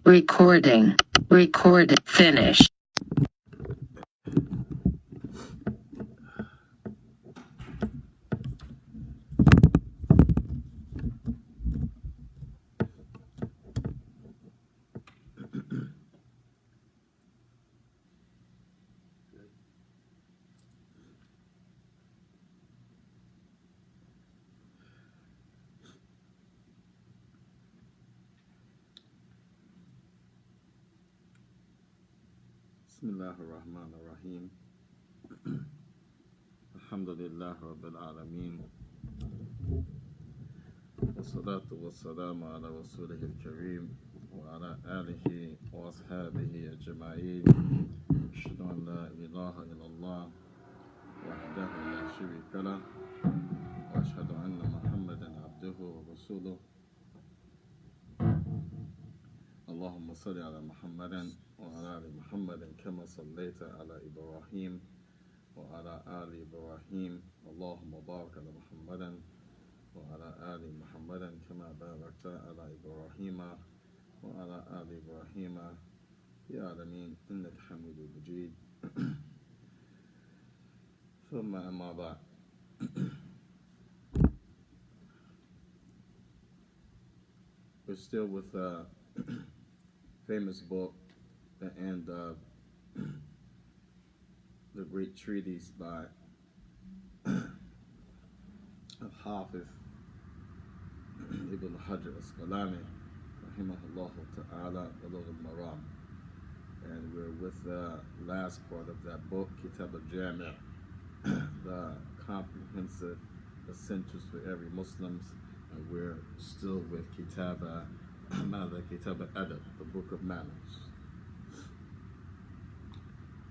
Recording. Record. Finish. Bismillahirrahmanirrahim. Alhamdulillah Rabbil Alameen. Wassalatu wassalamu ala Rasulih al-Kareem wa ala alihi wa ashabihi ajma'in. Ashhadu an la ilaha illallah wahdahu la sharika lah wa ashhadu anna Muhammadan abduhu wa rasuluh. اللهم صل على محمد وعلى آل محمد كما صليت على إبراهيم وعلى آل إبراهيم اللهم بارك على محمد وعلى آل محمد كما باركت على إبراهيم وعلى آل إبراهيم يا العالمين إنك حميد مجيد. ثم أما بعد. We're still with famous book, The End of the great treatise by Al-Hafiz Ibn Hajar Asqalani, rahimahullah ta'ala, Bulugh al-Maram. And we're with the last part of that book, Kitaabul, Jaami, the comprehensive essentials for every Muslim. And we're still with Kitab Adab, the book of manners.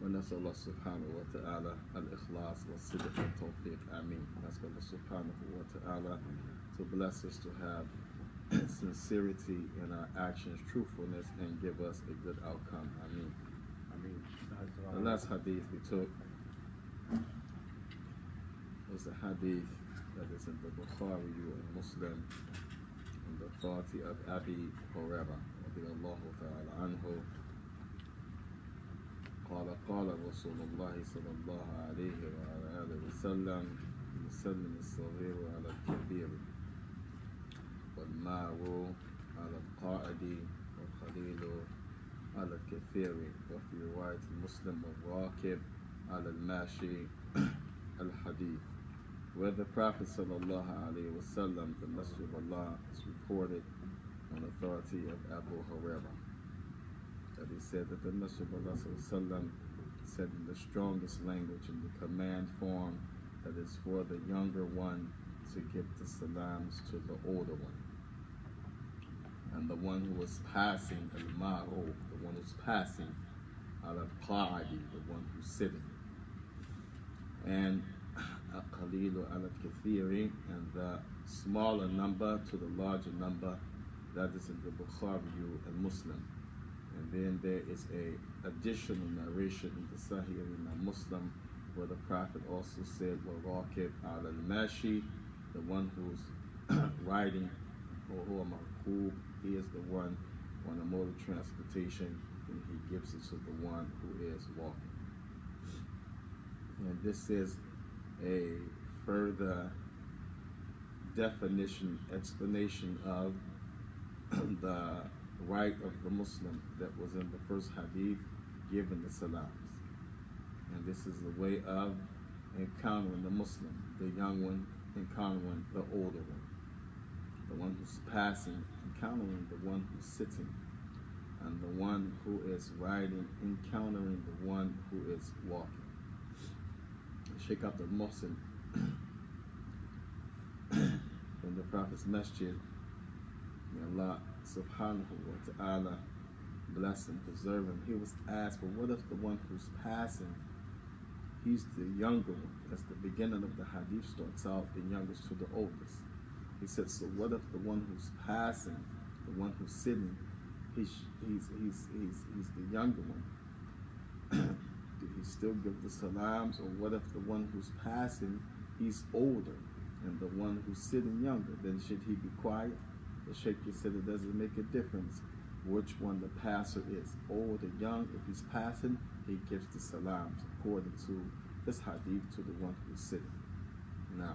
ونسأل الله سبحانه وتعالى الإخلاص والصدق والتوفيق. Ameen. Ask Allah subhanahu wa ta'ala to bless us to have sincerity in our actions, truthfulness, and give us a good outcome. Ameen. Ameen. The last hadith we took was a hadith that is in the Bukhari and Muslim, in the authority of Abi Hurairah radiyallahu ta'ala anhu. قال رسول الله صلى الله عليه وعلى آله وسلم يسلم الصغير على الكبير والمار على القائد والخليل على الكثير وفي رواية مسلم والراكب على الماشي الحديث. Where the Prophet sallallahu alaihi wasallam, the Messenger of Allah, is reported on authority of Abu Hurairah, that he said that the Messenger of Allah said in the strongest language, in the command form, that is for the younger one to give the salams to the older one. And the one who was passing, al-ma'u, the one who's passing, al-qa'adi, the one who's sitting. And al-qalilu al-kathiri, and the smaller number to the larger number, that is in the Bukhari and Muslim. And then there is a additional narration in the Sahih Imam Muslim, where the Prophet also said, "Wa-rakib al-mashi," the one who's riding, or huwa markub, he is the one on a mode of transportation, and he gives it to the one who is walking. And this is a further definition, explanation of the right of the Muslim that was in the first hadith, given the salams. And this is the way of encountering the Muslim, the young one encountering the older one, the one who's passing encountering the one who's sitting, and the one who is riding encountering the one who is walking. Shaikh Abdul Mohsin from the Prophet's Masjid, may Allah subhanahu wa ta'ala bless and preserve him. He was asked, well, what if the one who's passing, he's the younger one? As the beginning of the hadith starts out, the youngest to the oldest. He said, so what if the one who's passing, the one who's sitting, he's the younger one? Do he still give the salams? Or what if the one who's passing, he's older, and the one who's sitting younger? Then should he be quiet? The Shaikh said it doesn't make a difference which one the passer is, old or young. If he's passing, he gives the salams according to this hadith to the one who's sitting. Now,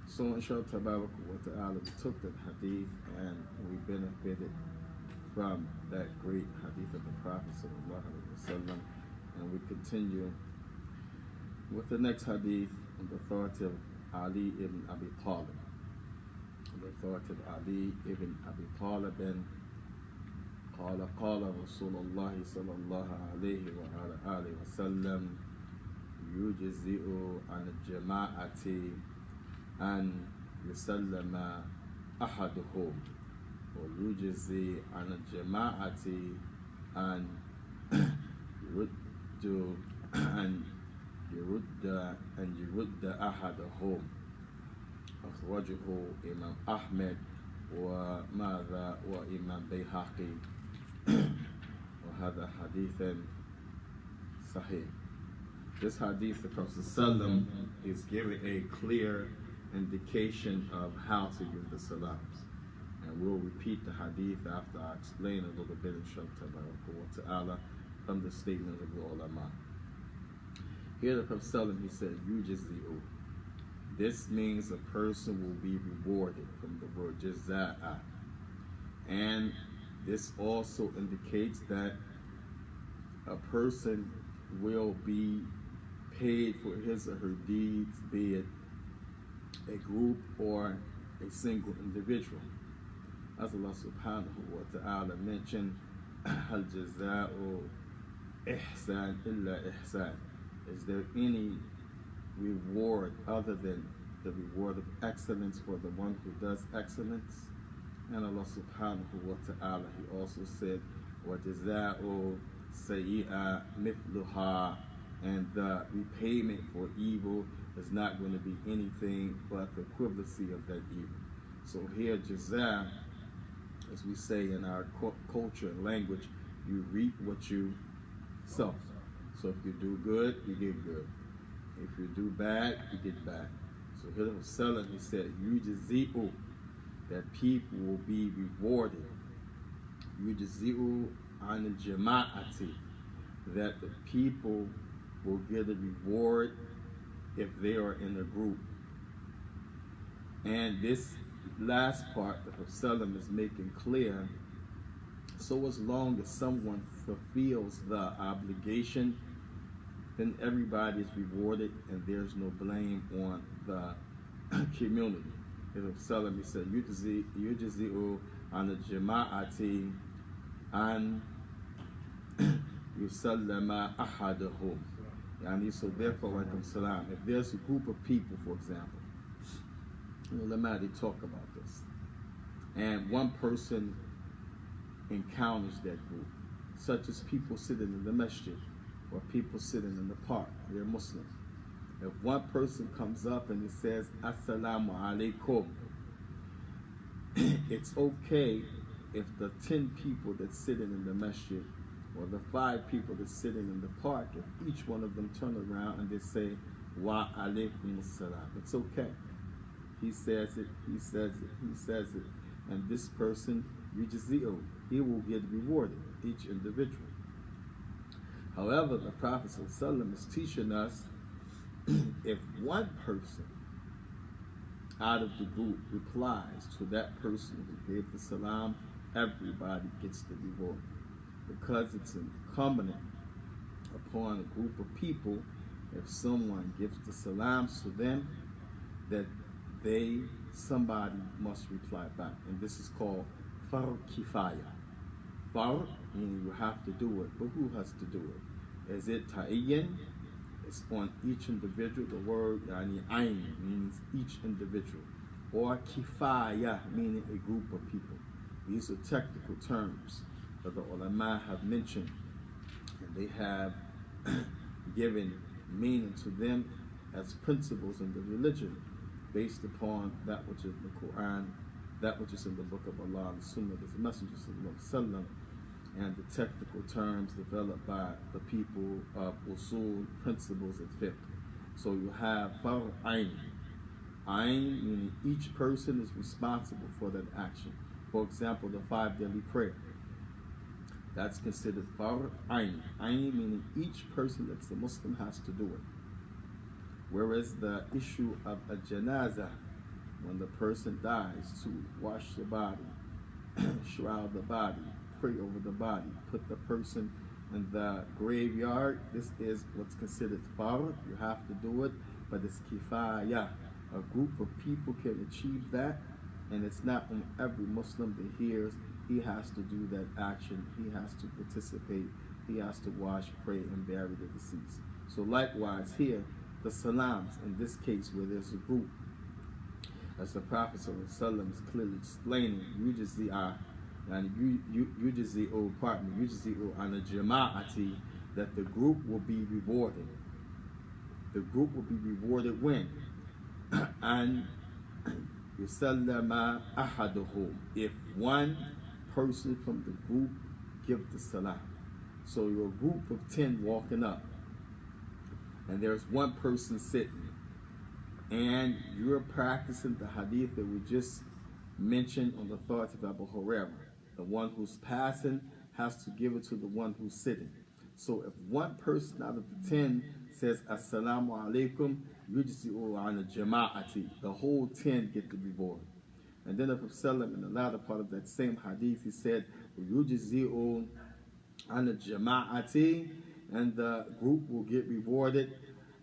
so inshallah tabarak wa ta'ala, we took that hadith and we benefited from that great hadith of the Prophet sallallahu alaihi wasallam, and we continue with the next hadith on the authority of Ali ibn Abi Talib. The authority of Ali ibn Abi Talib and قال رسول الله صلى الله عليه وعلى آله وسلم يجزئ عن الجماعة أن يسلم أحدهم ويجزي عن الجماعة أن يرد أحدهم. أخرجه إمام أحمد وإمام بيهقي وهذا حديث صحيح. This hadith, the Prophet ﷺ is giving a clear indication of how to give the salams. And we'll repeat the hadith after I explain a little bit, inshallah, from the statement of the ulama. Here the Prophet ﷺ, he said, yujzi'u. This means a person will be rewarded, from the word jaza'a. And this also indicates that a person will be paid for his or her deeds, be it a group or a single individual. As Allah subhanahu wa ta'ala mentioned, hal jaza'u ihsan illa ihsan. Is there any reward other than the reward of excellence for the one who does excellence? And Allah subhanahu wa ta'ala, he also said, وَجَزَاءُ سَيِّئَةٍ مِثْلُهَا, and the repayment for evil is not going to be anything but the equivalency of that evil. So here, jaza, as we say in our culture and language, you reap what you sow. So if you do good, you get good. If you do bad, you get bad. So here the Prophet, he said, yujzi'u, that people will be rewarded. Yujzi'u an al-jama'ati, that the people will get a reward if they are in a group. And this last part, the Prophet is making clear, so as long as someone fulfills the obligation, then everybody is rewarded and there's no blame on the community. The Prophet said, yujzi'u an al-jama'ati an yusallama ahadahum. Yani, so therefore, if there's a group of people, for example, they talk about this, and one person encounters that group, such as people sitting in the masjid or people sitting in the park, they're Muslim. If one person comes up and he says, Assalamu alaikum, it's okay if the 10 people that's sitting in the masjid or the 5 people that's sitting in the park, if each one of them turn around and they say, Wa alaikum assalam, it's okay. He says it, and this person, yujzi'u, he will get rewarded, each individual. However, the Prophet ﷺ is teaching us, if one person out of the group replies to that person who gave the salam, everybody gets the reward. Because it's incumbent upon a group of people, if someone gives the salams to them, that somebody must reply back. And this is called fard kifaya. Fard, meaning you have to do it, but who has to do it? Is it ta'iyyan? It's on each individual. The word ayn means each individual. Or kifaya, meaning a group of people. These are technical terms that the ulama have mentioned, and they have given meaning to them as principles in the religion, based upon that which is in the Quran, that which is in the Book of Allah, and the Sunnah of the Messenger sallallahu alaihi wasallam, and the technical terms developed by the people of usul, principles of fiqh. So you have fard ayn. Ayn meaning each person is responsible for that action. For example, the 5 daily prayer. That's considered fard ayn. Ayn meaning each person that's a Muslim has to do it. Whereas the issue of a janazah, when the person dies, to wash the body, shroud the body, pray over the body, put the person in the graveyard, this is what's considered fard. You have to do it, but it's kifaya. A group of people can achieve that, and it's not on every Muslim that hears he has to do that action, he has to participate, he has to wash, pray, and bury the deceased. So likewise here, the Salaams, in this case where there's a group, as the Prophet ﷺ is clearly explaining, yujzi'u an jama'ati, that the group will be rewarded. The group will be rewarded when? And yusallama ahaduhum, if one person from the group give the salam. So you're a group of 10 walking up, and there's one person sitting, and you're practicing the hadith that we just mentioned on the thoughts of Abu Hurairah. The one who's passing has to give it to the one who's sitting. So if one person out of the 10 says assalamu alaikum, yujzi'u an jama'ati, the whole 10 get the reward. And then the Prophet in the latter part of that same hadith, he said, yujzi'u an jama'ati, and the group will get rewarded,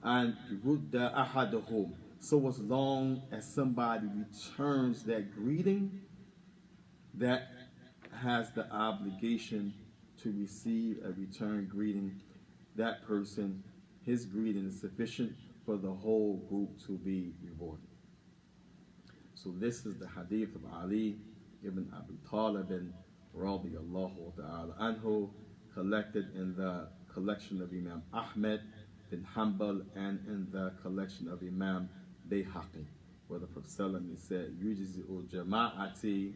and yurudda ahaduhum. So as long as somebody returns that greeting, that has the obligation to receive a return greeting, that person, his greeting is sufficient for the whole group to be rewarded. So this is the hadith of Ali ibn Abi Talib radiyallahu ta'ala anhu, collected in the collection of Imam Ahmed bin Hanbal and in the collection of Imam Bayhaqi, where the Prophet said, yujzi'u jama'ati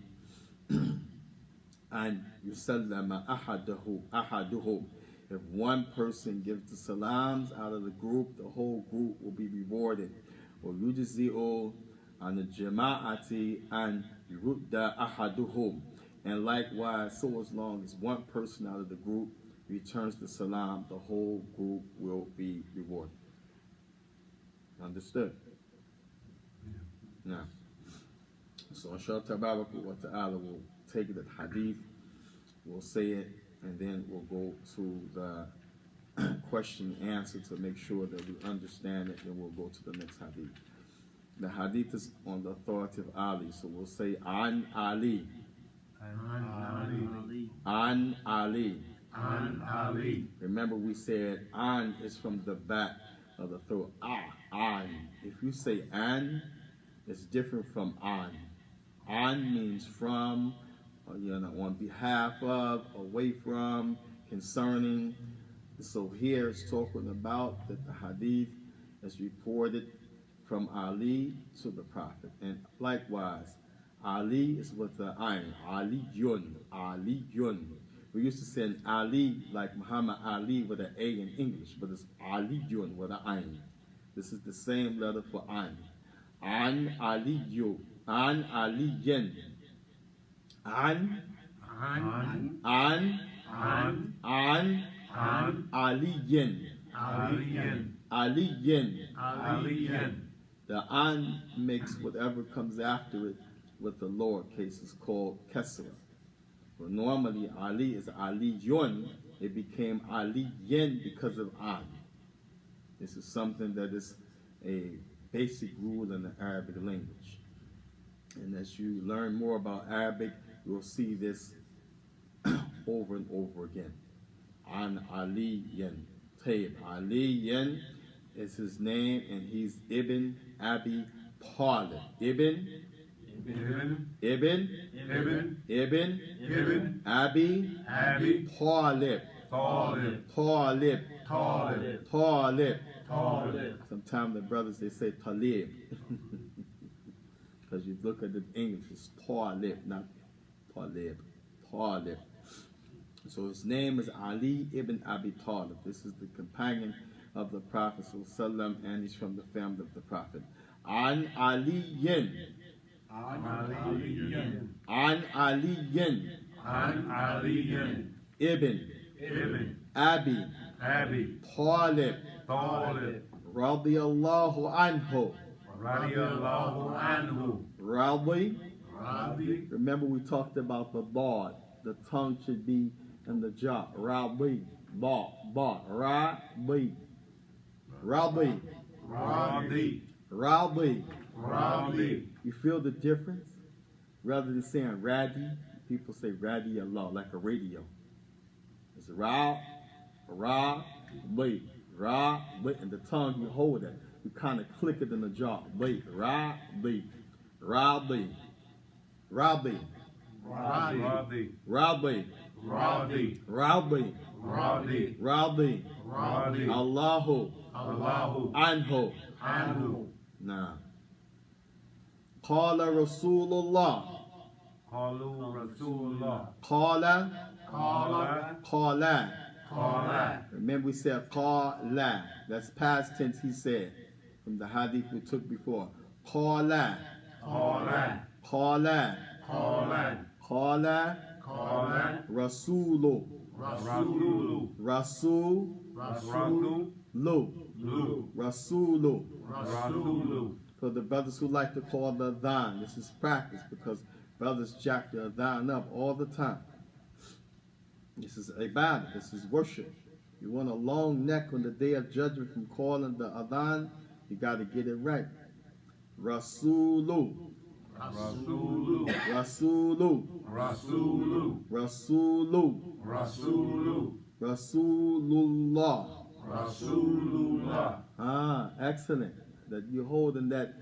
and yusallama ahaduhum. If one person gives the salams out of the group, the whole group will be rewarded. Or yujzi'u an jama'ati and yurudda ahaduhum. And likewise, so as long as one person out of the group returns the salam, the whole group will be rewarded. Understood? Now, so inshallah tabaraka wa ta'ala will take the hadith, we'll say it, and then we'll go to the question and answer to make sure that we understand it, then we'll go to the next hadith. The hadith is on the authority of Ali, so we'll say an Ali. An Ali. An Ali. Remember we said an is from the back of the throat. An. If you say an, it's different from an. An means from, on behalf of, away from, concerning. So here it's talking about that the hadith is reported from Ali to the Prophet. And likewise, Ali is with the ayn. Aliyun. Aliyun. We used to say Ali like Muhammad Ali with an A in English, but it's Aliyun with an ayn. This is the same letter for ayn. An Aliyu. An Aliyin. An Aliyin. Aliyin. The an makes whatever comes after it with the lower case is called kesra. But normally Ali is Aliyun. It became Aliyin because of an. This is something that is a basic rule in the Arabic language. And as you learn more about Arabic, you'll see this over and over again. An Aliyin. Tayyib. Aliyin is his name, and he's Ibn Abi Talib. Ibn Abi Talib. Sometimes the brothers, they say Talib. Because you look at the English, it's Talib, not Talib. Talib. So his name is Ali ibn Abi Talib. This is the companion of the Prophet ﷺ, and he's from the family of the Prophet. An Aliyin. عن علي عن علي عن علي ابن ابن أبي أبي طالب طالب رضي الله عنه. رضي الله عنه. Radi. رضي. Remember we talked about the bard. The tongue should be in the jaw. Radi. Ba. Radi. Radi. رضي. Radi. رضي. You feel the difference? Rather than saying radi, people say radi Allah, like a radio. It's ra, li, and the tongue you hold it. You kind of click it in the jaw. Li, ra, li, radi, radi, رضي. radi, رضي. radi, رضي. radi, رضي. Allahu, الله anhu. عنه. Nah. Qala Rasulullah. قالوا رسول الله. Qala, قال qala. قال. Remember we said qala. That's past tense he said. From the hadith we took before. Qala. قال Qala. قال Qala. قال Rasulu. رسول Rasul. رسول Lu. لو Rasulu. رسول. For the brothers who like to call the adhan, this is practice because brothers jack the adhan up all the time. This is ibadah, this is worship. You want a long neck on the day of judgment from calling the adhan, you got to get it right. Rasulu. رسول Rasulu. رسول Rasulu. رسول Rasulullah. رسول الله. Excellent. That you're holding that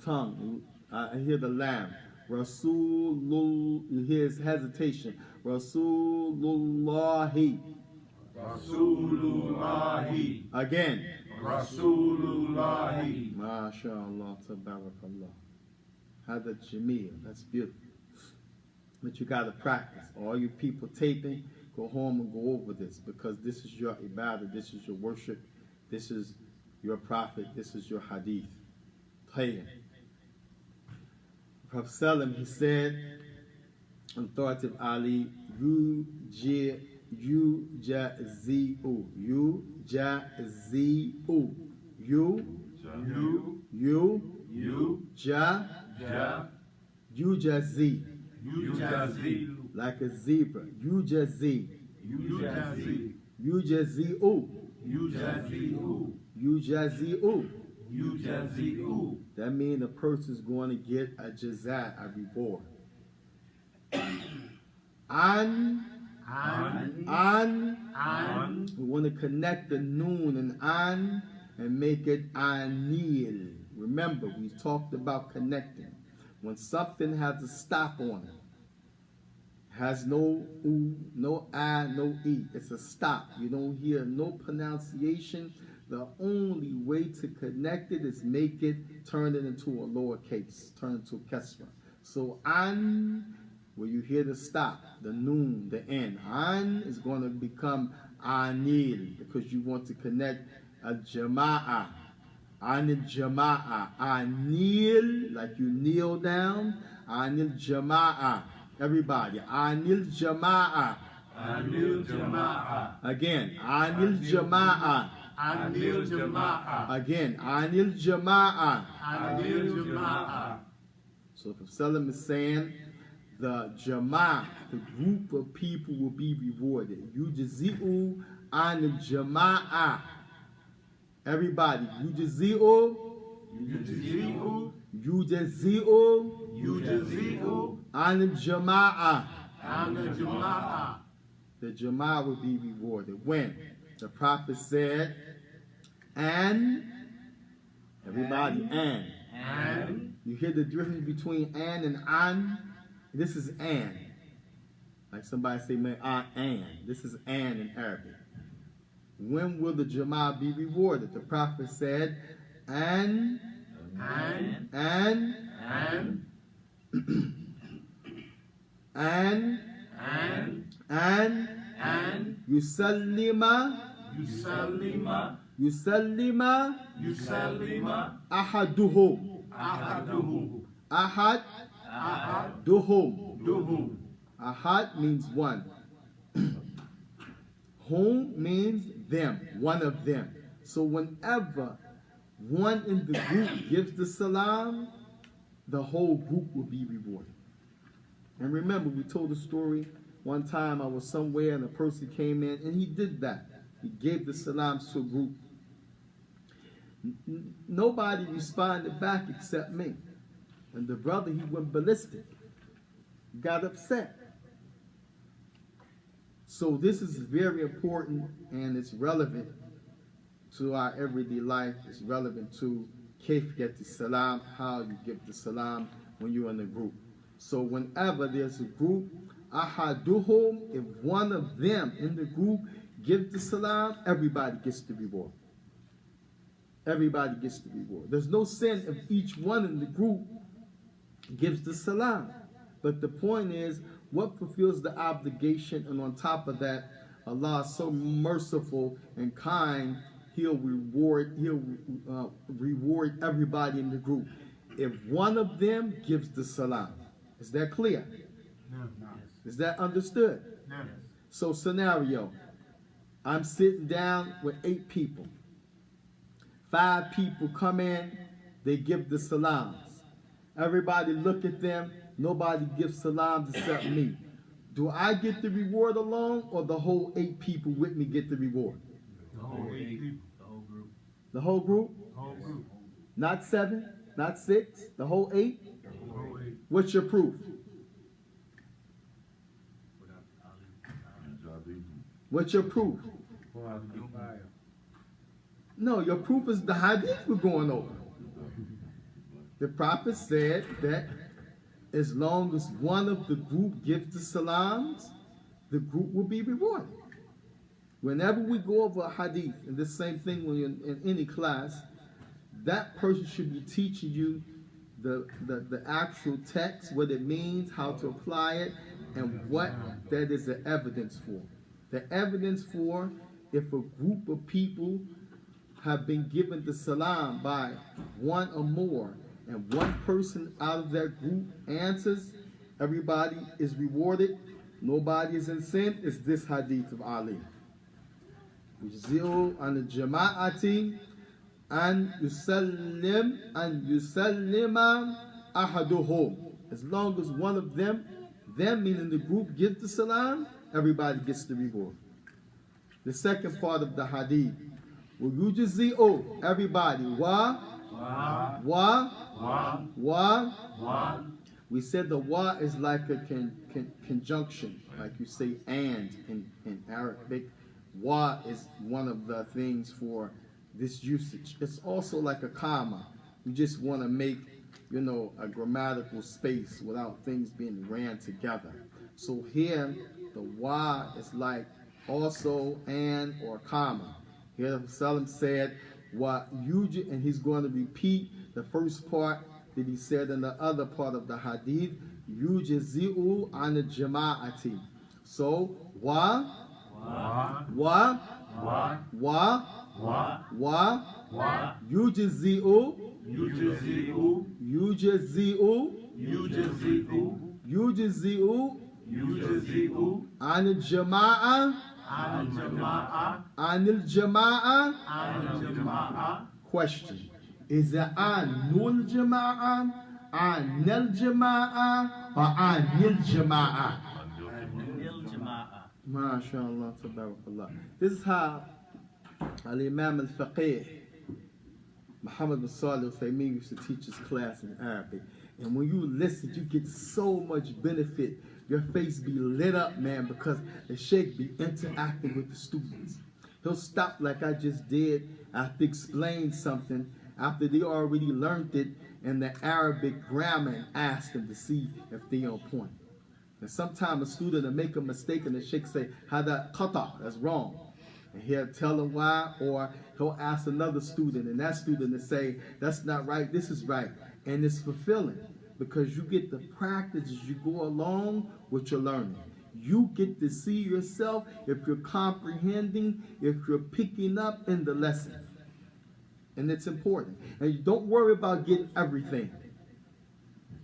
tongue. I hear the lamb. Rasulullah. You hear his hesitation. Rasulullahi. رسول الله. Again. رسول الله. MashaAllah. Tabarakallah. Hada Jameel. That's beautiful. But you got to practice. All you people taping, go home and go over this because this is your ibadah, this is your worship, this is your prophet, this is your hadith. Tayyib. Prophet Salaam, he said, authoritative Ali, yujazi'u, yujazi'u, yujazi, يجازي. like a zebra, yujazi, يجازي. yujazi'u, يجازي. yujazi'u. يجازي. That means a person's going to get a jaza, a reward. An, we want to connect the noon and an and make it anil. Remember, we talked about connecting. When something has a stop on it, has no u, no I, no e. It's a stop. You don't hear no pronunciation. The only way to connect it is make it, turn it into a lowercase, turn it to kesra. So an, where you hear the stop, the noon, the n. An is going to become anil because you want to connect a jama'a. Anil jama'a. Anil, like you kneel down. Anil jama'a. Everybody. Anil jama'a. anil jama'a. Again. Anil jama'a. Anil jama'a. Again. Anil jama'a. Anil jama'a. So if Salam is saying the jama'ah, the group of people will be rewarded. Yujazi'u anil jama'a. Everybody. Yujazi'u. Yujazi'u. Yujazi'u Yujazi'u. anil jama'a. Anil jama'a. The jama'ah will be rewarded. When? The Prophet said, and, everybody, and. And You hear the difference between and an? This is an. Like somebody say, man, an. This is an in Arabic. When will the jama'ah be rewarded? The Prophet said, and yusallima yusallima ahaduhu. ahaduhu. Ahad, Ahad, duhum. Duhum. Ahad means one. Hum means them, one of them. So whenever one in the group gives the salam, the whole group will be rewarded. And remember, we told a story one time I was somewhere and a person came in and he did that. He gave the salams to a group. Nobody responded back except me. And the brother, he went ballistic, got upset. So this is very important and it's relevant to our everyday life. It's relevant to kayf get the salam, how you give the salam when you're in a group. So whenever there's a group, ahaduhum, if one of them in the group gives the salam, everybody gets the reward. Everybody gets the reward. There's no sin if each one in the group gives the salam. But the point is, what fulfills the obligation, and on top of that, Allah is so merciful and kind, He'll reward everybody in the group. If one of them gives the salam. Is that clear? No. Is that understood? No. So scenario, I'm sitting down with 8 people. 5 people come in, they give the salams. Everybody look at them, nobody gives salams except me. Do I get the reward alone, or the whole 8 people with me get the reward? The whole 8 people. The whole group? Whole group. Not 7, not 6, the whole 8? The whole 8. What's your proof? What's your proof? No, your proof is the hadith we're going over. The Prophet said that as long as one of the group gives the salams, the group will be rewarded. Whenever we go over a hadith, and the same thing when you're in any class, that person should be teaching you the actual text, what it means, how to apply it, and what that is the evidence for. The evidence for if a group of people have been given the salam by one or more, and one person out of that group answers, everybody is rewarded, nobody is in sin, is this hadith of Ali. Yujzi'u an jama'ati an yusallima ahaduhum. As long as one of them meaning the group, gives the salam, everybody gets the reward. The second part of the hadith, yujzi'u, everybody, wa. We said the wa is like a conjunction, like you say and in Arabic. Wa is one of the things for this usage. It's also like a comma. You just want to make, a grammatical space without things being ran together. So here, the wa is like also and or comma. Here, Salaam said, wa yuj, and he's going to repeat the first part that he said in the other part of the hadith, yujzi'u an jama'ati. So, wa, yujzi'u an jama'a. Anil Jama'a. Question. Is it Anul Jama'a, Anil Jama'a, or Anil Jama'a? MashaAllah, tabarakallah. This is how Al-Imam Al-Faqih, Muhammad bin Salih al-Uthaymeen, used to teach his class in Arabic. And when you listen, you get so much benefit. Your face be lit up, man, because the Shaikh be interacting with the students. He'll stop like I just did after explain something, after they already learned it in the Arabic grammar, and ask them to see if they on point. And sometimes a student will make a mistake and the Shaikh say, Hada qata, that's wrong. And he'll tell them why, or he'll ask another student, and that student will say, that's not right, this is right. And it's fulfilling, because you get the practice as you go along with your learning. You get to see yourself if you're comprehending, if you're picking up in the lesson. And it's important. And you don't worry about getting everything.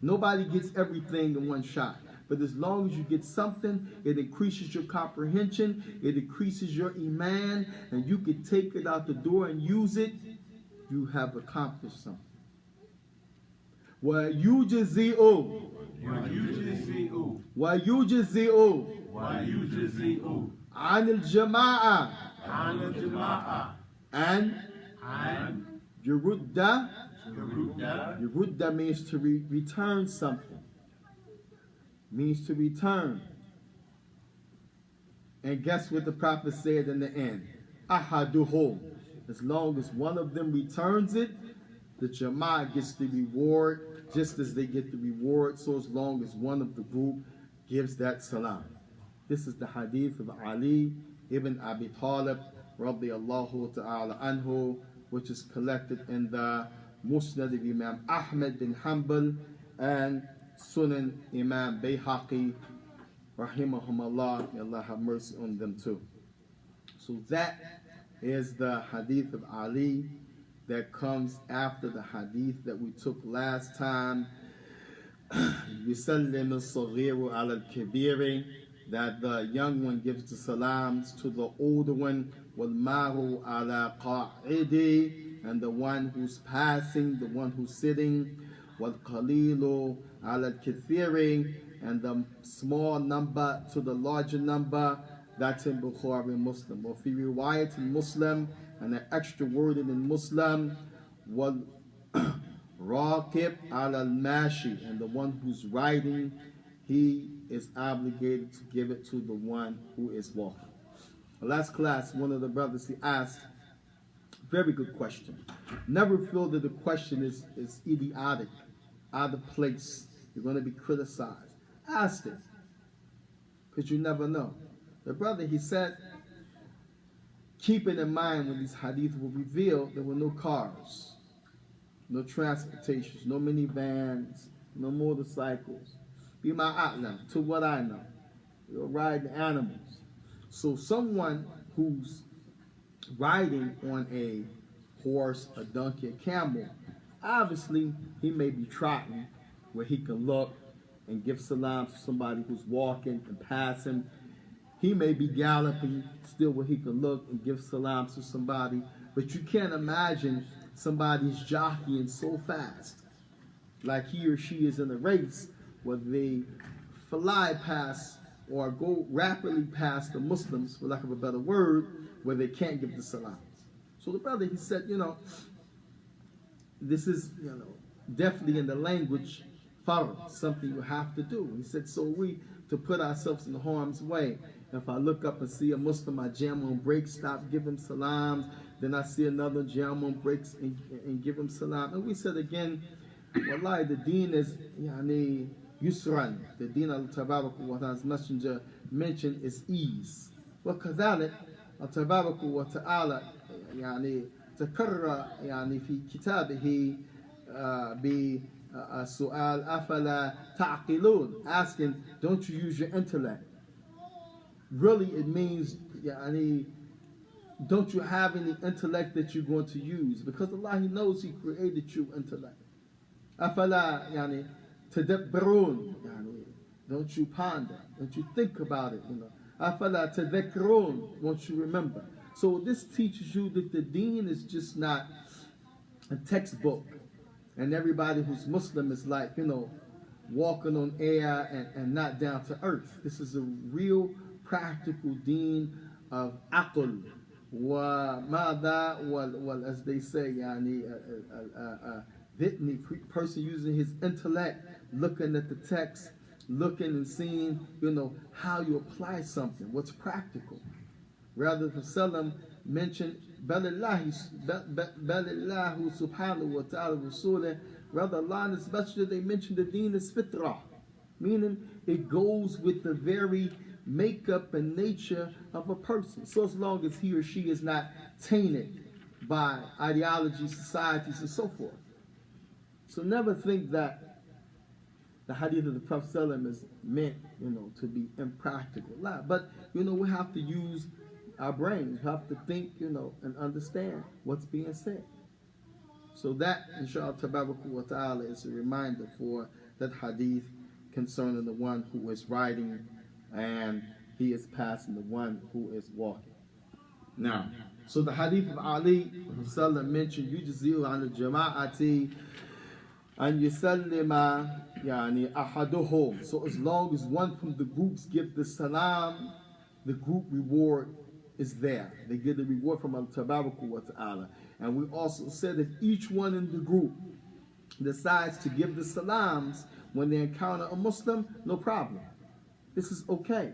Nobody gets everything in one shot. But as long as you get something, it increases your comprehension, it increases your iman, and you can take it out the door and use it, you have accomplished something. وَيُجْزِئُ وَيُجْزِئُ عَنِ الْجَمَاعَةِ and يُرُدَّ means to return something. Means to return. And guess what the Prophet said in the end? Ahaduhum. As long as one of them returns it, the Jama'ah gets the reward, just as they get the reward, so as long as one of the group gives that salam. This is the hadith of Ali ibn Abi Talib radiyallahu ta'ala anhu, which is collected in the Musnad of Imam Ahmad bin Hanbal and Sunan Imam Bayhaqi rahimahumullah. May Allah have mercy on them too. So that is the hadith of Ali that comes after the hadith that we took last time. يُسَلِّمُ الصَّغِيرُ عَلَى الْكَبِيرِ, that the young one gives the salams to the older one. وَالْمَارُ عَلَى قَاعِدِ, and the one who's passing, the one who's sitting. وَالْقَلِيلُ عَلَى الْكَثِيرِ, and the small number to the larger number. That's in Bukhari and Muslim. Or fi riwayat in Muslim, and an extra word in Muslim, wal raqib ala al-mashi, and the one who's riding, he is obligated to give it to the one who is walking. Last class, one of the brothers, he asked, very good question. Never feel that the question is idiotic, out of place. You're going to be criticized. Ask it, because you never know. The brother, he said, keeping in mind when these hadith were revealed, there were no cars, no transportations, no minivans, no motorcycles. Bima a'lam, to what I know. They were riding animals. So someone who's riding on a horse, a donkey, a camel, obviously he may be trotting where he can look and give salam to somebody who's walking and passing. He may be galloping still where he can look and give salams to somebody, but you can't imagine somebody's jockeying so fast, like he or she is in a race, where they fly past or go rapidly past the Muslims, for lack of a better word, where they can't give the salams. So the brother, he said, this is, definitely in the language, farad, something you have to do. He said, so we, to put ourselves in harm's way. If I look up and see a Muslim, I jam on brakes, stop, give him salams. Then I see another, jam on brakes and give him salam. And we said again, wallahi, the deen is yusran. The deen Allah Tabarak wa Ta'ala's messenger mentioned is ease. وكذلك تبارك وتعالى تكرر في كتابه بسؤال أفلا تعقلون, asking, don't you use your intellect? Really, it means, don't you have any intellect that you're going to use? Because Allah, He knows He created you intellect. Afala, tadabbarun, don't you ponder? Don't you think about it? Afala tadhakkarun, won't you remember? So this teaches you that the deen is just not a textbook, and everybody who's Muslim is like, walking on air and not down to earth. This is a real practical deen of aql wa mada wal, as they say, person using his intellect, looking at the text, looking and seeing, how you apply something, what's practical. Rather than Salaam mention Balillahu subhanahu wa ta'ala rasulih, rather Allah and His Messenger, they mention the deen is fitrah, meaning it goes with the very makeup and nature of a person, so as long as he or she is not tainted by ideologies, societies, and so forth. So never think that the hadith of the Prophet ﷺ is meant, to be impractical. But, we have to use our brains. We have to think, and understand what's being said. So that, inshallah, tabarak wa ta'ala, is a reminder for that hadith concerning the one who is riding and he is passing the one who is walking. Now, so the hadith of Ali Sallam mentioned yujzi'u an al-jama'ati and yusallima yani ahaduhum. So as long as one from the groups give the salam, the group reward is there. They get the reward from Allah Tabaraka wa Ta'ala. And we also said that each one in the group decides to give the salams when they encounter a Muslim, no problem. This is okay.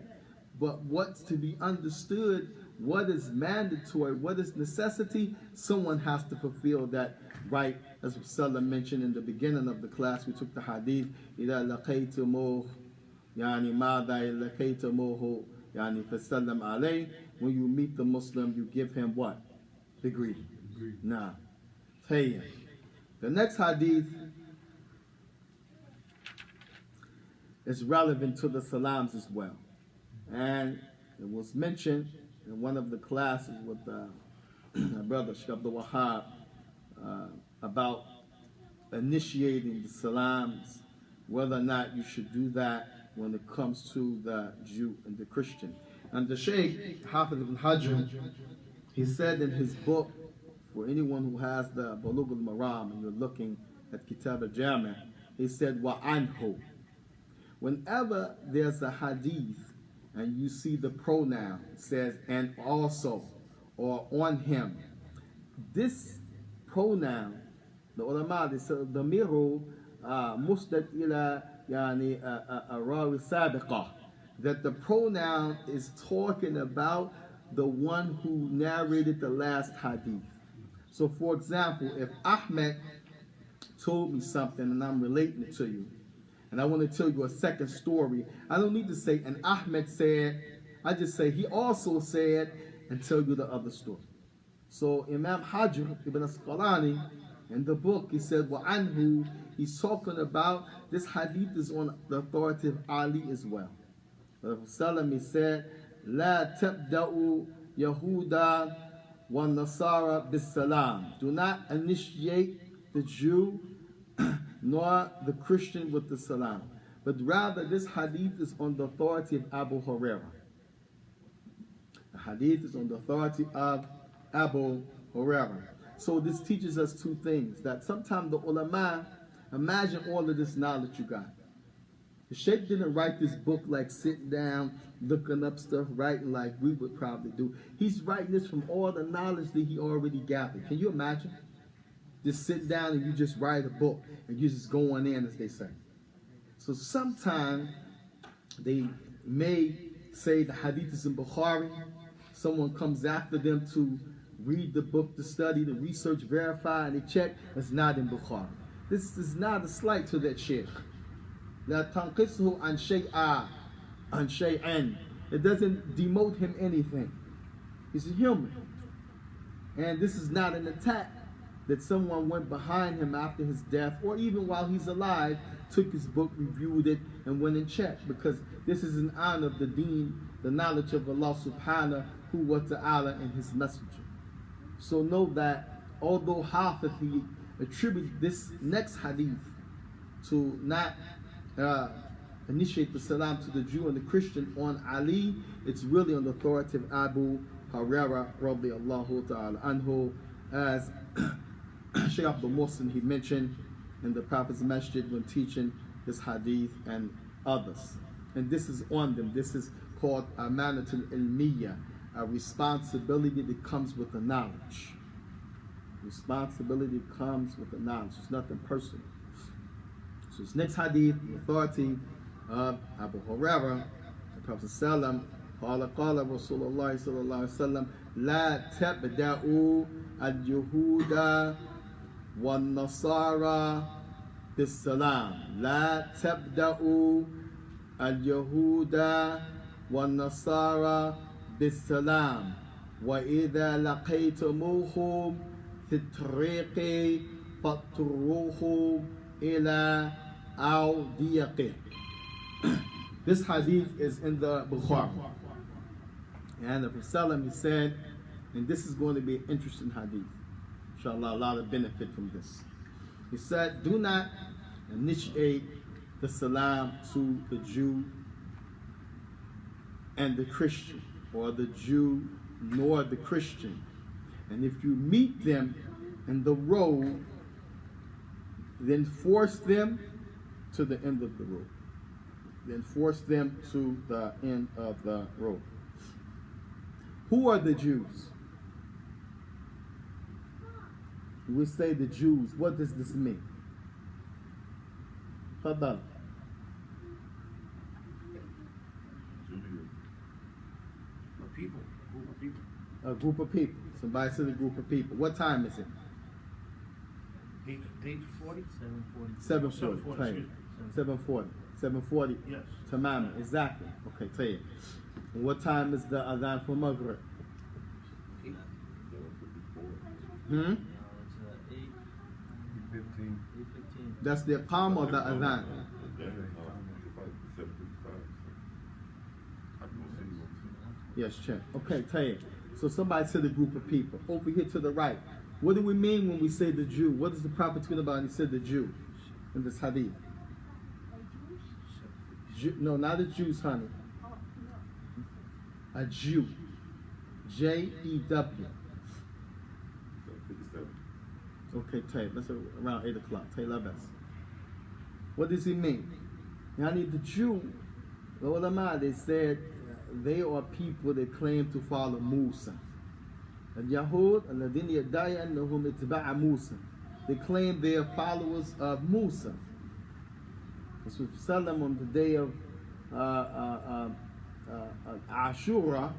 But what's to be understood, what is mandatory, what is necessity, someone has to fulfill that right. As Salam mentioned in the beginning of the class, we took the hadith, إِذَا لَقَيْتُمُوهُ يعني ماذا لَقَيْتُمُوهُ يعني فَسَلَّمْ عَلَيْهِ. When you meet the Muslim, you give him what? The greeting. Now, the next hadith is relevant to the salams as well. And it was mentioned in one of the classes with my brother Shaikh Abdul Wahab about initiating the salams, whether or not you should do that when it comes to the Jew and the Christian. And the Shaykh, Hafiz ibn Hajar, he said in his book, for anyone who has the Bulugh al-Maram and you're looking at Kitaabul Jaami, he said, وَعَنْهُ. Whenever there's a hadith and you see the pronoun, it says, and also, or on him, this pronoun, the ulama, they said, ضميره مستد إلى يعني الراوي السابقة, that the pronoun is talking about the one who narrated the last hadith. So for example, if Ahmed told me something and I'm relating it to you, and I want to tell you a second story, I don't need to say, and Ahmed said, I just say, he also said, and tell you the other story. So Imam Hajar ibn Asqalani, in the book, he said, وَعَنْهُ, he's talking about, this hadith is on the authority of Ali as well. Salam, he said, لا تبدأوا يهودا والنصارى بالسلام. Do not initiate the Jew nor the Christian with the salam. But rather, this hadith is on the authority of Abu Hurairah. The hadith is on the authority of Abu Hurairah. So this teaches us two things. That sometimes the ulama, imagine all of this knowledge you got. The Shaykh didn't write this book like sitting down, looking up stuff, writing like we would probably do. He's writing this from all the knowledge that he already gathered. Can you imagine? Just sit down and you just write a book and you just going in, as they say. So sometimes they may say the hadith is in Bukhari. Someone comes after them to read the book, to study, to research, verify, and they check. It's not in Bukhari. This is not a slight to that Shaykh. لا تنقصه عن شيئا عن شيئا. It doesn't demote him anything. He's a human. And this is not an attack that someone went behind him after his death, or even while he's alive, took his book, reviewed it, and went and checked, because this is an honor of the deen, the knowledge of Allah subhanahu wa ta'ala and his messenger. So know that although Hafiz, he attributed this next hadith to not initiate the salam to the Jew and the Christian on Ali, it's really on the authority of Abu Hurairah radiyallahu ta'ala anhu, as Shaykh Abdul Muhsin, he mentioned in the Prophet's Masjid when teaching this hadith and others. And this is on them. This is called amanatul ilmiya, a responsibility that comes with the knowledge. Responsibility comes with the knowledge. It's nothing personal. So this next hadith, the authority of Abu Hurairah, the Prophet Salaam, قال رسول الله صلى الله عليه وسلم لا تبدأوا اليهود والنصارى بالسلام. لا تبدأوا اليهود والنصارى بالسلام وإذا لقيتموهم في الطريق فاضطروهم إلى أوديته. This hadith is in the Bukhari. And the Prophet he said, and this is going to be an interesting hadith. Inshallah, a lot of benefit from this. He said, do not initiate the salam to the Jew and the Christian, or the Jew nor the Christian. And if you meet them in the road, then force them to the end of the road. Then force them to the end of the road. Who are the Jews? We say the Jews. What does this mean? Fadal. People. Group of people. A group of people. Somebody said a group of people. What time is it? 8:40? 7:40. 7:40. 7:40. 7:40. Yes. Tamam. Exactly. Okay, tell you. And what time is the adhan for Maghrib? 8:15. 8:15. That's the Iqam or the adhan? Yes, check. Okay, tell you. So somebody said a group of people. Over here to the right. What do we mean when we say the Jew? What is the Prophet talking about when he said the Jew in this hadith? No, not a Jews, honey. A Jew. J-E-W. Okay, Tay, let's say around 8 o'clock. Tay Labas. What does he mean? Yani the Jew, the ulama, they said they are people that claim to follow Musa. اليهود الذين يدعي أنهم اتباع موسى. They claim they are followers of Musa. This was Salaam on the day of Ashura,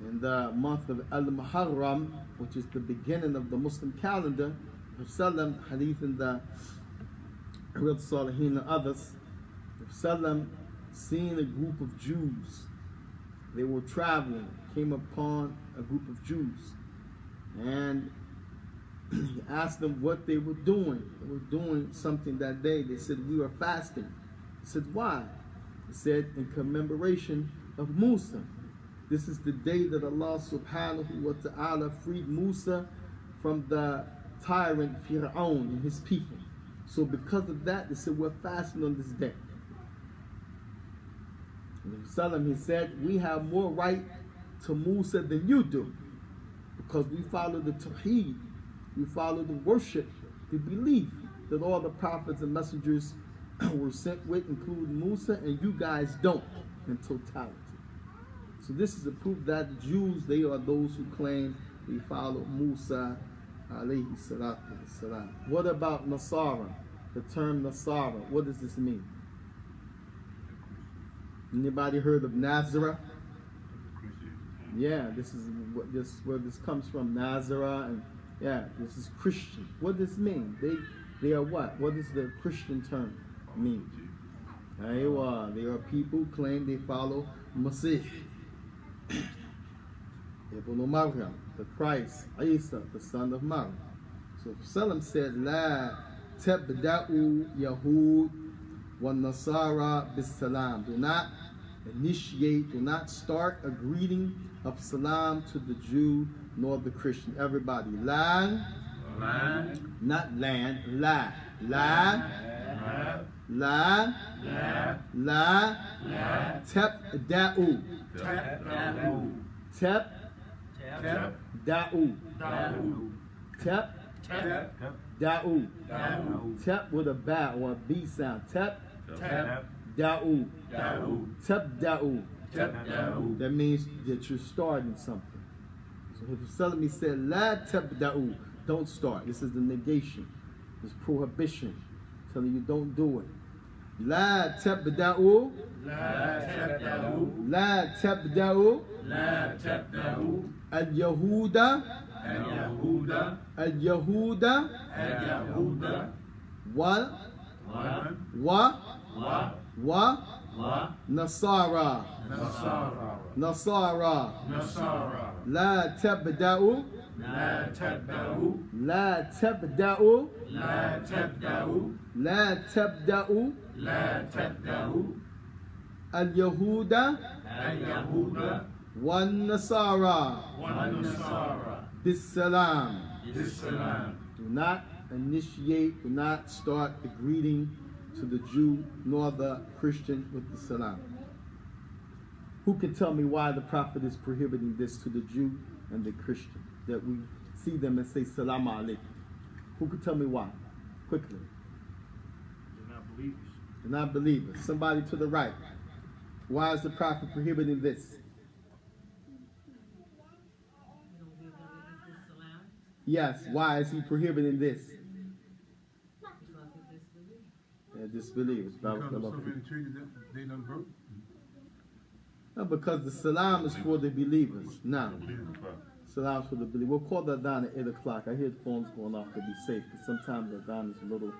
in the month of Al-Muharram, which is the beginning of the Muslim calendar. Salaam, hadith in the Riyadh Salihin and others. Salaam seen a group of Jews. They were traveling, came upon a group of Jews, and he asked them what they were doing. They were doing something that day. They said, we were fasting. He said, why? He said, in commemoration of Musa. This is the day that Allah subhanahu wa ta'ala freed Musa from the tyrant Fir'aun and his people. So because of that, they said, we're fasting on this day. He said, we have more right to Musa than you do, because we follow the tawheed, we follow the worship, the belief that all the prophets and messengers were sent with, including Musa, and you guys don't in totality. So this is a proof that the Jews, they are those who claim they follow Musa alayhi salatu wassalam. What about Nasara? The term Nasara, what does this mean? Anybody heard of Nazareth? Yeah, this is where this comes from, Nazareth, and yeah, this is Christian. What does this mean? They are what? What does the Christian term mean? They are people who claim they follow Masih, Ibn Maryam, the Christ, Isa, the son of Maryam. So Salaam said, La tabda'u Yahud wa Nasara bis salam. Do not initiate, do not start a greeting of salam to the Jew nor the Christian. Everybody, la, not land, la, tabda'u, tabda'u, tap with a ba or a b sound, tabda'u. That means that you're starting something. So if Salami said, La tabda'u, don't start. This is the negation. This prohibition. Telling you don't do it. La tabda'u. La tabda'u. Al-Yahuda. Al-Yahuda. Nasara. La tabda'u. Al-Yahuda. Wan-Nasara. Bis-Salam. Do not initiate, do not start the greeting to the Jew nor the Christian with the salam. Who can tell me why the Prophet is prohibiting this to the Jew and the Christian? That we see them and say salam alaikum. Who can tell me why? Quickly. They're not believers. They're not believers. Somebody to the right. Why is the Prophet prohibiting this? Yes, why is he prohibiting this? They're disbelievers. Because of something treated that they done broke. No, because the salam is for the believers. Now, salam is for the believers. We'll call that down at 8 o'clock. I hear the phones going off to be safe, because sometimes the down is a little,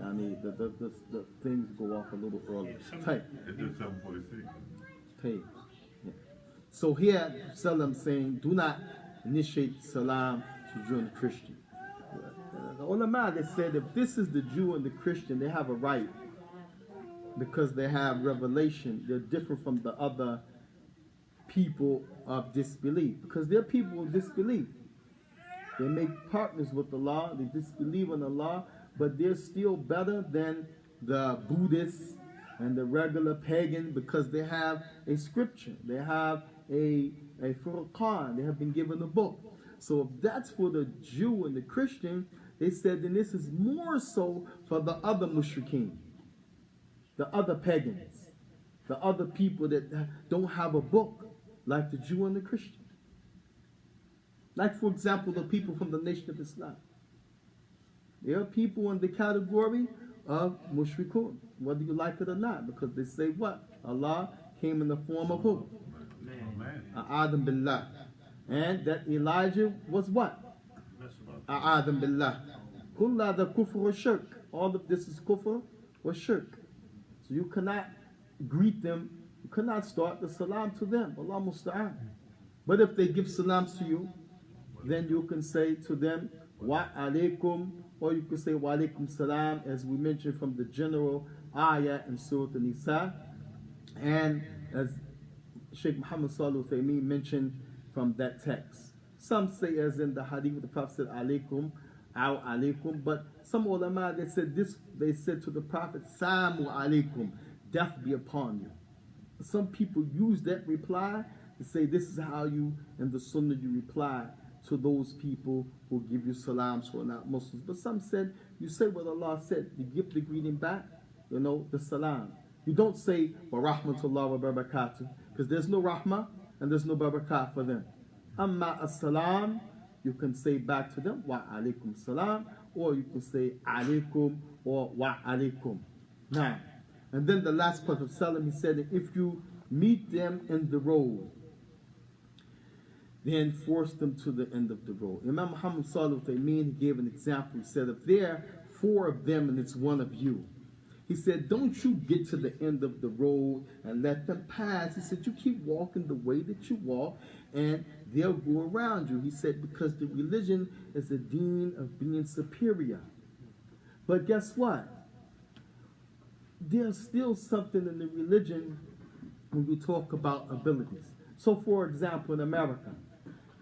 I mean, the things go off a little early. Tight. It's just 7:46. Tight. Yeah. So here, Salam saying, do not initiate salam to Jew and Christian. The ulama, they said if this is the Jew and the Christian, they have a right because they have revelation. They're different from the other people of disbelief because they're people of disbelief. They make partners with Allah, they disbelieve in Allah, but they're still better than the Buddhists and the regular pagan because they have a scripture, they have a Furqan, they have been given a book. So if that's for the Jew and the Christian, they said then this is more so for the other mushrikeen, the other pagans, the other people that don't have a book like the Jew and the Christian. Like, for example, the people from the Nation of Islam. There are people in the category of mushrikun, whether you like it or not, because they say what? Allah came in the form of who? A'adam billah. And that Elijah was what? A'adam billah. Kulla the kufr wa shirk. All of this is kufr or shirk. So you cannot greet them, you cannot start the salam to them. Allah musta'an. But if they give salams to you, then you can say to them, wa alaikum, or you can say wa alaikum salam, as we mentioned from the general ayah in Surah An-Nisa, and as Shaykh Muhammad Salih Uthaymeen mentioned from that text. Some say, as in the hadith, the Prophet said alaikum, aw alaikum, but some ulama, they said this, they said to the Prophet, samu alaikum, death be upon you. Some people use that reply to say this is how you, in the sunnah, you reply to those people who give you salams who are not Muslims. But some said, you say what Allah said, you give the greeting back, you know, the salam. You don't say, wa rahmatullah wa barakatuh, because there's no rahmah and there's no barakat for them. Amma as-salam, you can say back to them, wa alaikum salam, or you can say alaikum or wa alaikum. Now, and then the last part of salam, he said that if you meet them in the road, then force them to the end of the road. Imam Muhammad Salih Uthaymeen, he gave an example. He said, if there are 4 of them and it's one of you, he said, don't you get to the end of the road and let them pass. He said, you keep walking the way that you walk and they'll go around you. He said, because the religion is a deen of being superior. But guess what? There's still something in the religion when we talk about abilities. So, for example, in America,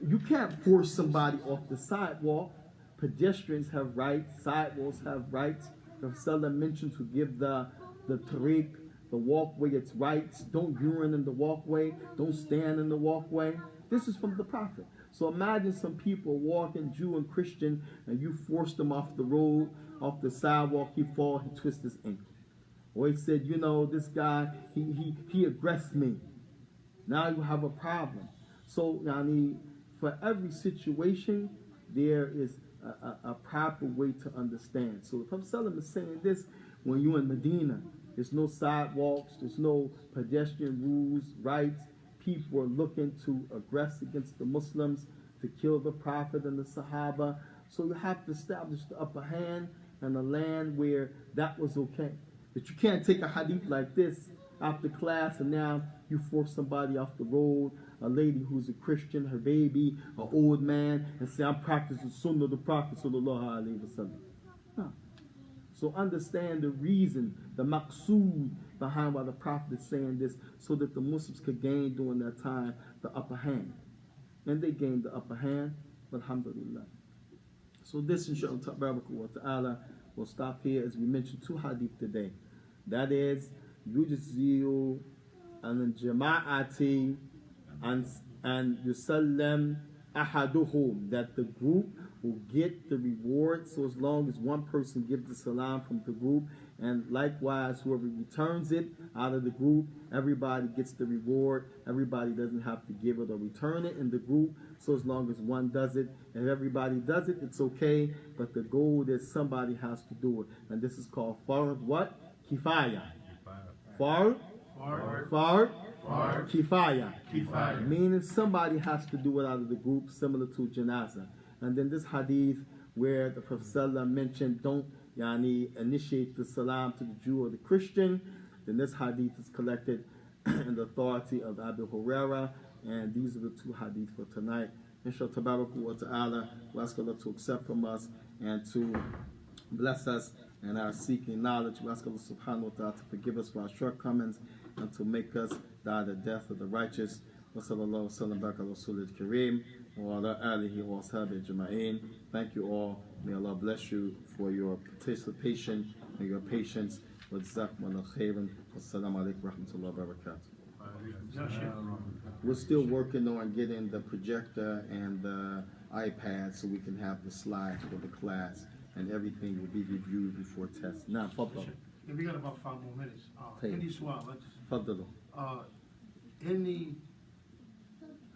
you can't force somebody off the sidewalk. Pedestrians have rights, sidewalks have rights. Rasulullah mentioned to give the tariq, the walkway, its rights. Don't urine in the walkway. Don't stand in the walkway. This is from the Prophet. So imagine some people walking, Jew and Christian, and you force them off the road, off the sidewalk. He fall, he twists his ankle. Or he said, you know, this guy, he aggressed me. Now you have a problem. So, for every situation, there is a proper way to understand. So the Prophet ﷺ is saying this, when you're in Medina, there's no sidewalks, there's no pedestrian rules, rights. People are looking to aggress against the Muslims, to kill the Prophet and the Sahaba. So you have to establish the upper hand in a land where that was okay. But you can't take a hadith like this after class and now you force somebody off the road, a lady who's a Christian, her baby, an old man, and say, I'm practicing sunnah of the Prophet sallallahu alaihi wasallam. No. So understand the reason, the maqsood behind why the Prophet is saying this, so that the Muslims could gain during that time the upper hand. And they gained the upper hand, alhamdulillah. So this, inshallah ta'ala, we'll stop here. As we mentioned, 2 hadith today. That is, yujziyu and jama'ati and yusallam ahaduhum, that the group will get the reward. So as long as one person gives the salam from the group, and likewise whoever returns it out of the group, everybody gets the reward. Everybody doesn't have to give it or return it in the group. So as long as one does it, and everybody does it, it's okay. But the goal is somebody has to do it, and this is called fard what? Kifaya. Fard. Kifaya. Meaning somebody has to do it out of the group, similar to janazah. And then this hadith where the Prophet ﷺ mentioned don't initiate the salam to the Jew or the Christian, then this hadith is collected in the authority of Abu Huraira, and these are the two hadith for tonight. Inshallah tabarak wa ta'ala, we ask Allah to accept from us and to bless us in our seeking knowledge. We ask Allah subhanahu wa ta'ala to forgive us for our shortcomings and to make us die the death of the righteous. Wa sallallahu wa sallam baraka ala rasulil kareem wa ala alihi wa ashabihi ajma'in. Thank you all. May Allah bless you for your participation and your patience. Wa jazakumullahu khairan. Wassalamu alaikum wa rahmatullahi wa barakatuh. We're still working on getting the projector and the iPad so we can have the slides for the class, and everything will be reviewed before test. Now, Fadl. Yeah, we got about 5 more minutes. Hey. In these swab, Fadl.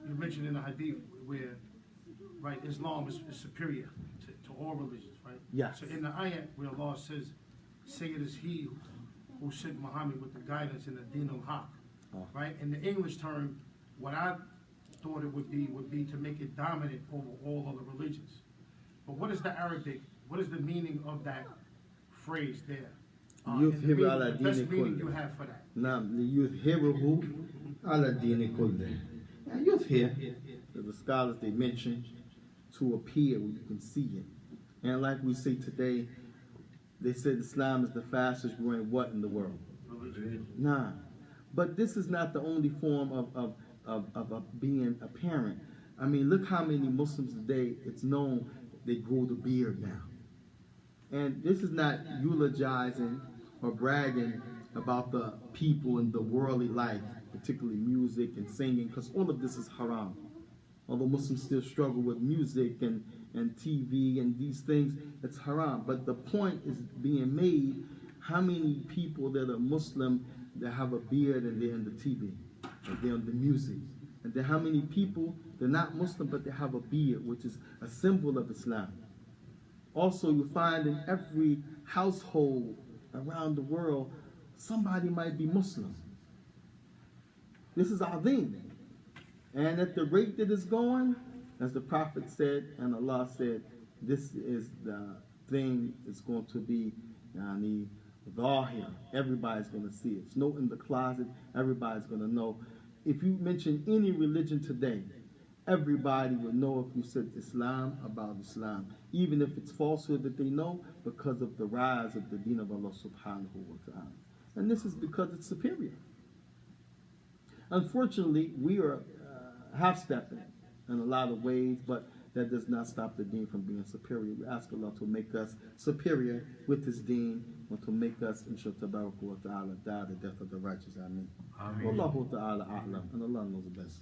you mentioned in the hadith where, right, Islam is superior to all religions, right? Yes. So in the ayat where Allah says, "Sayyid is he who sent Muhammad with the guidance in the Deen al-Haq," right? In the English term, what I thought it would be to make it dominant over all other religions. But what is the Arabic? What is the meaning of that phrase there? يظهر على The best دين meaning كله. you have for that. نعم ليظهره على الدين كله. And يظهر, the scholars they mention, to appear where you can see it. And like we say today, they said Islam is the fastest growing what in the world? Religion. Nah. But this is not the only form of being a parent. I mean, look how many Muslims today, it's known they grow the beard now. And this is not eulogizing or bragging about the people in the worldly life, particularly music and singing, because all of this is haram. Although Muslims still struggle with music and TV and these things, it's haram. But the point is being made, how many people that are Muslim that have a beard and they're in the TV, and they're in the music? And then how many people, they're not Muslim, but they have a beard, which is a symbol of Islam. Also, you find in every household around the world, somebody might be Muslim. This is azim. And at the rate that it's going, as the Prophet said, and Allah said, this is the thing that's going to be zahir. Everybody's going to see it. It's no in the closet. Everybody's going to know. If you mention any religion today, everybody would know if you said Islam about Islam, even if it's falsehood that they know, because of the rise of the deen of Allah subhanahu wa ta'ala. And this is because it's superior. Unfortunately, we are half-stepping in a lot of ways, but that does not stop the deen from being superior. We ask Allah to make us superior with His deen, and to make us, inshallah tabarak wa ta'ala, die the death of the righteous. Ameen. Wallahu ta'ala a'lam, and Allah knows the best.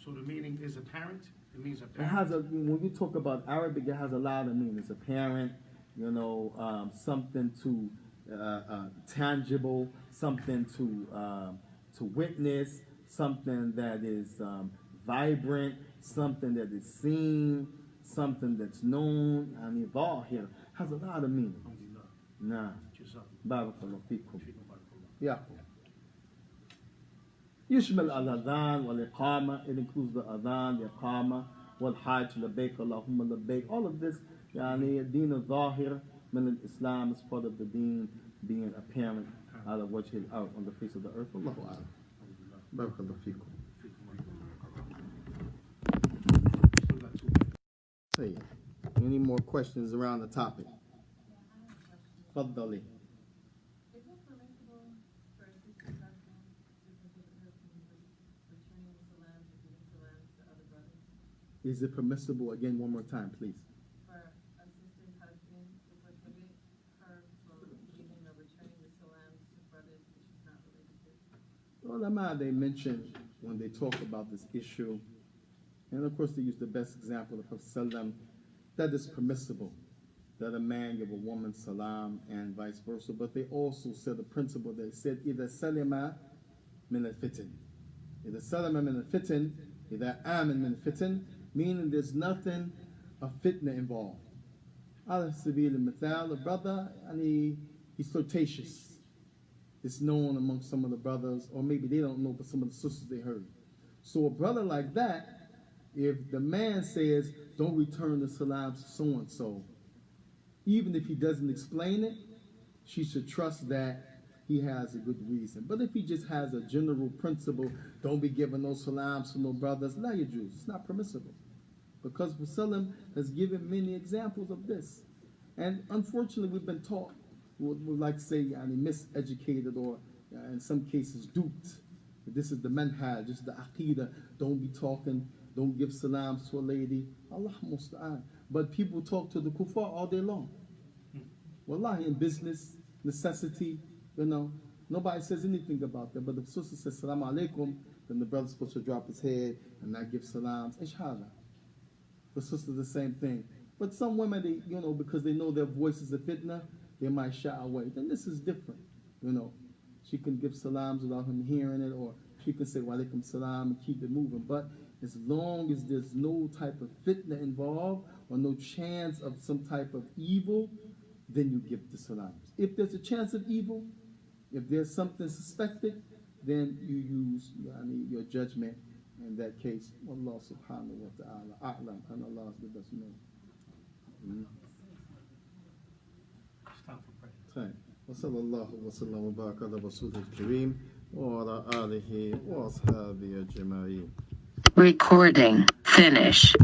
So the meaning is apparent? It means It apparent? has when you talk about Arabic, it has a lot of meanings. Apparent, something to tangible, something to witness, something that is vibrant, something that is seen, something that's known. I mean, zahir has a lot of meaning. Nah. Barakallahu fikum. Yeah. يشمل الأذان والإقامة. It includes the adhan, the iqama, والحاج لبيك اللهم لبيك. All of this, الدين الظاهر من الإسلام is part of the deen being apparent على وجه الأرض, on the face of the earth. الله أعلم. بارك الله فيكم. Say, any more questions around the topic? تفضلي. Is it permissible, again, one more time, please? For a sister's husband to prohibit her from giving or returning the salams to ulama, they mention when they talk about this issue, and of course they use the best example of Prophet ﷺ, that is permissible, that a man give a woman salam and vice versa. But they also said the principle, they said, إِذَا سَلِمَ مِنَ الْفِتِنِ إِذَا سَلَمَ مِنَ الْفِتِنِ إِذَا آمَنَ مِنَ الْفِتِنِ, meaning there's nothing of fitna involved. Ala sabil al-mithal, a brother, and he's flirtatious. It's known among some of the brothers, or maybe they don't know, but some of the sisters they heard. So a brother like that, if the man says, don't return the salam to so-and-so, even if he doesn't explain it, she should trust that he has a good reason. But if he just has a general principle, don't be giving no salams to no brothers, la yajuz, it's not permissible. Because Rasulullah has given many examples of this. And unfortunately, we've been taught, we like to say, miseducated, or in some cases duped. This is the manhaj, this is the aqidah. Don't be talking, don't give salams to a lady. Allah musta'an. But people talk to the kuffar all day long. Wallahi, in business, necessity, nobody says anything about that. But the sister says salam alaikum, then the brother's supposed to drop his head and not give salams. Ishhala. The sister the same thing. But some women, they, because they know their voice is a fitna, they might shy away. Then this is different. She can give salams without him hearing it, or she can say wa alaikum salam and keep it moving. But as long as there's no type of fitna involved, or no chance of some type of evil, then you give the salams. If there's a chance of evil, if there's something suspected, then you use your judgment. In that case, Allah subhanahu wa ta'ala a'lam, and Allah is the best known. It's time for prayer. وصلى الله وسلم وبارك على رسوله الكريم وعلى آله وأصحابه أجمعين. Recording. Finish.